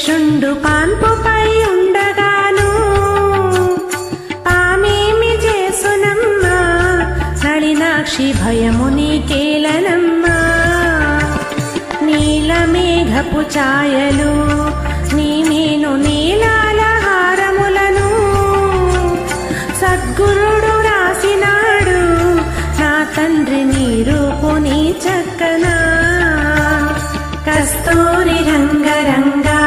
శేషుండు పాన్పుపై ఉండగాను పామేమి చేసునమ్మా నళినాక్షి భయము నీకేలనమ్మా నీలమేఘపు ఛాయలు నీమేను నీలాల హారములను సద్గురుడు రాసినాడు నా తండ్రి నీ రూపు నీ చక్కనా కస్తూరి రంగరంగా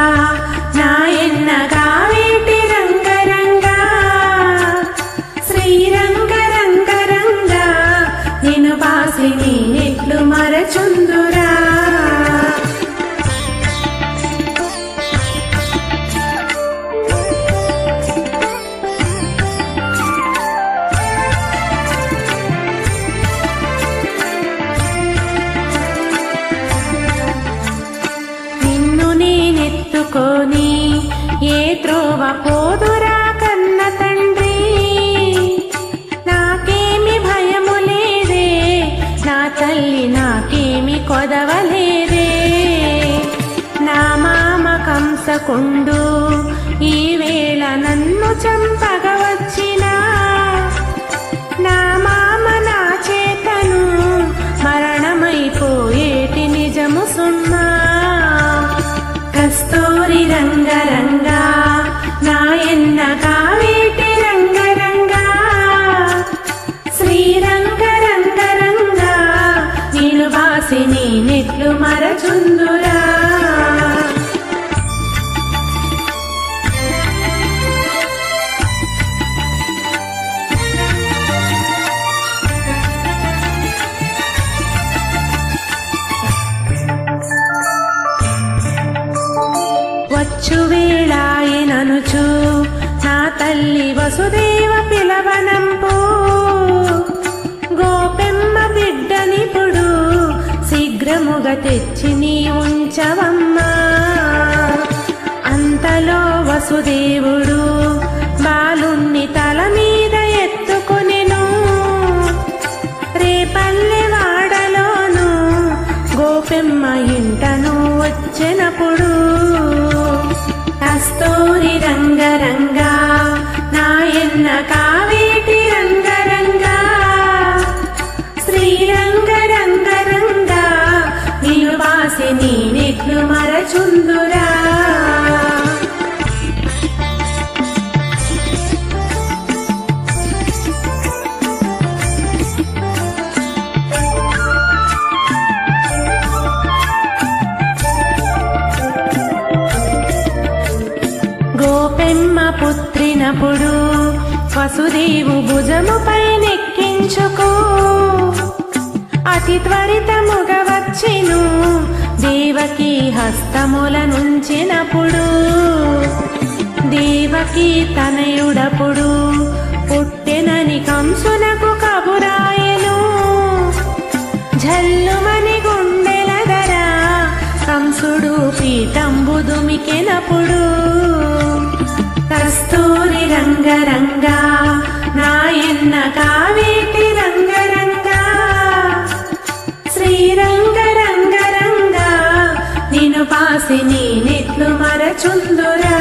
నాయన్న కావేటి రంగరంగా శ్రీరంగరంగరంగా నిన్ను బాసి నేనెట్లు మరచుందురా ఎత్తుకొని ఏ త్రోవ పోదురా కన్న తండ్రి నాకేమి భయము లేదే నా తల్లి నాకేమి కొదవలేదే నా మామ కంసకుండు ఈ వేళ నన్ను చంపగవచ్చినా నా మామ నా చేతను మరణమైపోయేటి నిజము సుమ్మా కస్తూరి రంగరంగా నాయన్న కావేటి రంగరంగా శ్రీరంగరంగరంగా నేను బాసి నేనెట్లు మరచుందురా వచ్చువేళాయననుచు నా తల్లి వసుదేవ పిలవనంపు గోపెమ్మ బిడ్డనిపుడు శీఘ్రముగా తెచ్చి నీ ఉంచవమ్మా అంతలో వసుదేవుడు బాలుణ్ణి తల మీద ఎత్తుకొనెను రేపల్లె వాడలోను గోపెమ్మ ఇంటను వచ్చెనప్పుడు కస్తూరి రంగరంగా నాయన్న కావేటి రంగరంగా శ్రీరంగరంగరంగా నిన్ను బాసి నేనెట్లు మరచుందురా గోపెమ్మ పుత్రినప్పుడు వసుదేవు భుజముపై నెక్కించుకో అతి త్వరితముగా వచ్చెను దేవకి హస్తముల నుంచినప్పుడు దేవకి తనయుడప్పుడు పుట్టెనని కంసునకు కబురాయెను ఝల్లుమని గుండెల ధర కంసుడు పీఠంబు దుమికెనప్పుడు కస్తూరి రంగరంగా నాయన్న కావేటి రంగరంగా శ్రీరంగరంగరంగా నిన్ను పాసి నేనెట్లు మరచుందురా